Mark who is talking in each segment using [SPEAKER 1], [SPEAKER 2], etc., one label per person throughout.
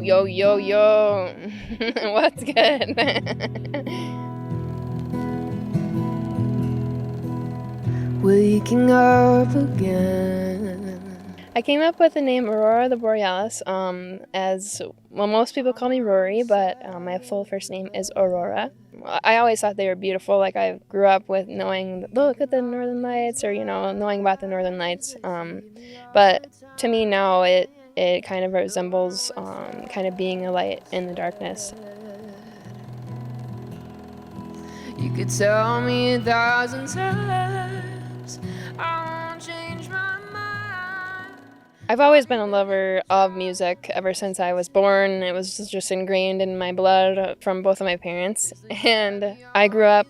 [SPEAKER 1] Yo, yo, yo. What's good?
[SPEAKER 2] Waking up again.
[SPEAKER 1] I came up with the name Aurora the Borealis, as, well, most people call me Rory, but my full first name is Aurora. I always thought they were beautiful. Like, I grew up with knowing, look at the Northern Lights, or, knowing about the Northern Lights. But to me now, it kind of resembles kind of being a light in the darkness.
[SPEAKER 2] You could tell me 1,000 times I won't change my mind.
[SPEAKER 1] I've always been a lover of music ever since I was born. It was just ingrained in my blood from both of my parents. And I grew up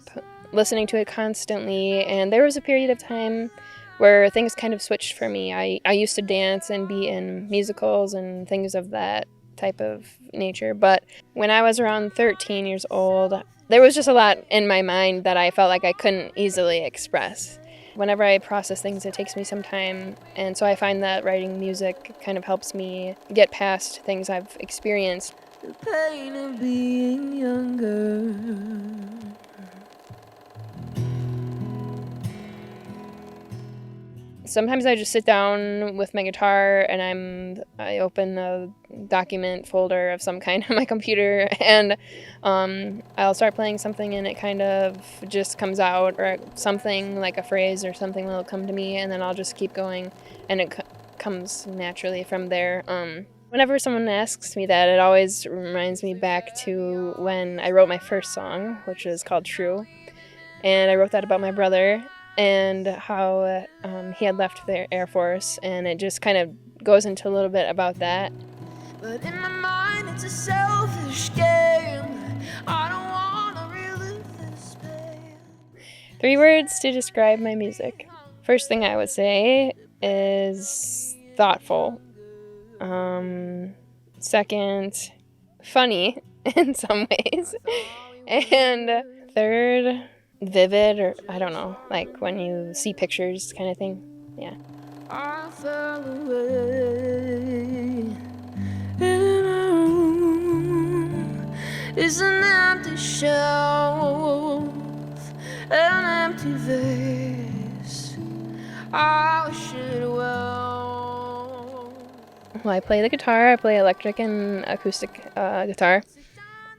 [SPEAKER 1] listening to it constantly. And there was a period of time where things kind of switched for me. I used to dance and be in musicals and things of that type of nature. But when I was around 13 years old, there was just a lot in my mind that I felt like I couldn't easily express. Whenever I process things, it takes me some time, and so I find that writing music kind of helps me get past things I've experienced.
[SPEAKER 2] The pain of being younger.
[SPEAKER 1] Sometimes I just sit down with my guitar and I open a document folder of some kind on my computer, and I'll start playing something and it kind of just comes out, or something like a phrase or something will come to me, and then I'll just keep going, and it comes naturally from there. Whenever someone asks me that, it always reminds me back to when I wrote my first song, which is called True, and I wrote that about my brother and how he had left the Air Force, and it just kind of goes into a little bit about that.
[SPEAKER 2] But in my mind it's a selfish game. I don't wanna relive this pain.
[SPEAKER 1] 3 words to describe my music. First thing I would say is thoughtful. Second, funny in some ways. And third, vivid, or I don't know, like when you see pictures kind of thing. Yeah.
[SPEAKER 2] I fell away in a room. It's an empty shelf, an empty vase. I wish it well.
[SPEAKER 1] Well, I play the guitar. I play electric and acoustic guitar.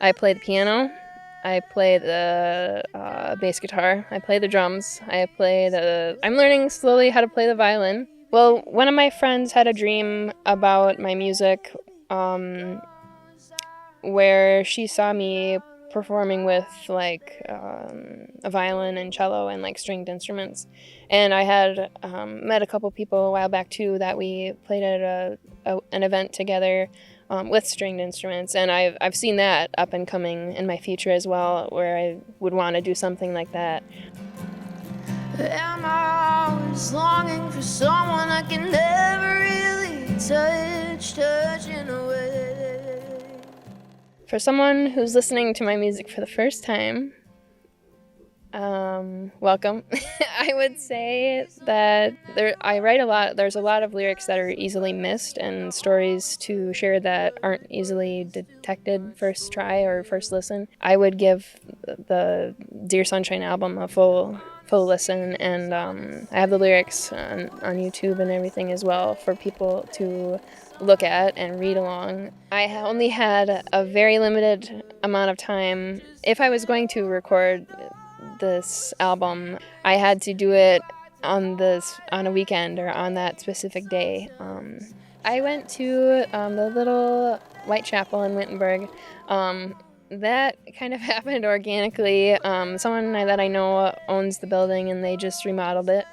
[SPEAKER 1] I play the piano. I play the bass guitar. I play the drums. I'm learning slowly how to play the violin. Well, one of my friends had a dream about my music, where she saw me performing with like a violin and cello and like stringed instruments. And I had met a couple people a while back too that we played at an event together. With stringed instruments, and I've seen that up and coming in my future as well, where I would want to do something like that.
[SPEAKER 2] Am I always longing for someone I can never really touch in a way?
[SPEAKER 1] For someone who's listening to my music for the first time, welcome. I would say that I write a lot. There's a lot of lyrics that are easily missed and stories to share that aren't easily detected first try or first listen. I would give the Dear Sunshine album a full listen, and I have the lyrics on YouTube and everything as well for people to look at and read along. I only had a very limited amount of time. If I was going to record this album, I had to do it on a weekend or on that specific day. I went to the little white chapel in Wittenberg. That kind of happened organically. Someone that I know owns the building, and they just remodeled it.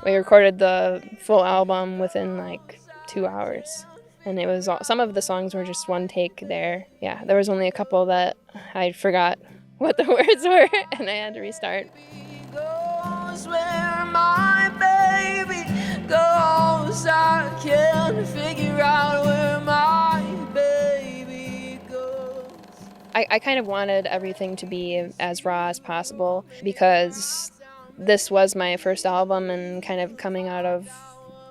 [SPEAKER 1] We recorded the full album within like 2 hours, and it was some of the songs were just one take there. Yeah, there was only a couple that I forgot what the words were, and I had to restart.
[SPEAKER 2] Goes where my baby goes. I can't figure out where my baby goes.
[SPEAKER 1] I kind of wanted everything to be as raw as possible, because this was my first album and kind of coming out of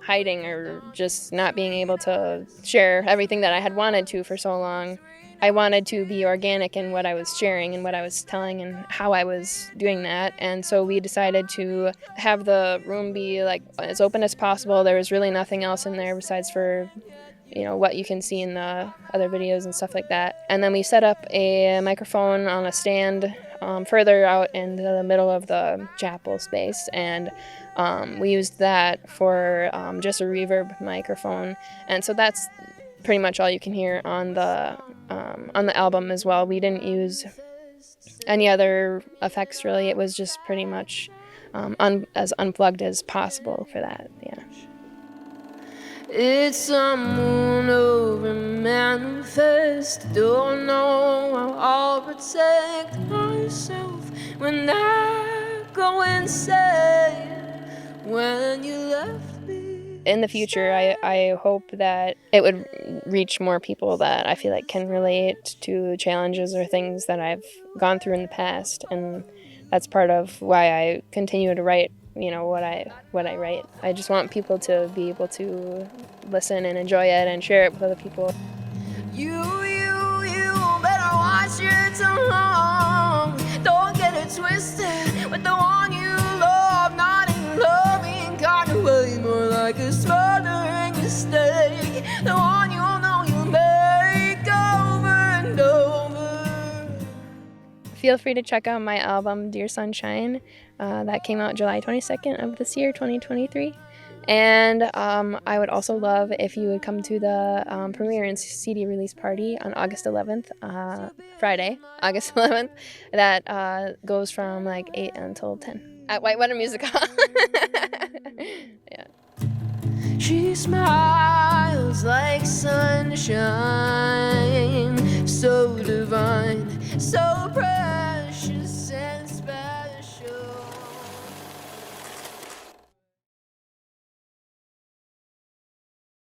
[SPEAKER 1] hiding or just not being able to share everything that I had wanted to for so long. I wanted to be organic in what I was sharing and what I was telling and how I was doing that. And so we decided to have the room be like as open as possible. There was really nothing else in there besides for what you can see in the other videos and stuff like that. And then we set up a microphone on a stand further out in the middle of the chapel space, and we used that for just a reverb microphone. And so that's pretty much all you can hear on the album as well. We didn't use any other effects really. It was just pretty much as unplugged as possible for that. Yeah.
[SPEAKER 2] It's a moon over manifest. Don't know how I'll protect myself when I go insane. When you left me.
[SPEAKER 1] In the future, I hope that it would reach more people that I feel like can relate to challenges or things that I've gone through in the past, and that's part of why I continue to write what I write. I just want people to be able to listen and enjoy it and share it with other people.
[SPEAKER 2] You better watch your tongue. Don't get it twisted with the one you love. Not in loving kind of way, more like a smothering mistake. The one you'll know you'll make over and over.
[SPEAKER 1] Feel free to check out my album, Dear Sunshine. That came out July 22nd of this year, 2023. And I would also love if you would come to the premiere and CD release party on August 11th, Friday, August 11th. That goes from like 8 until 10 at Whitewater Music Hall. Yeah.
[SPEAKER 2] She smiles like sunshine.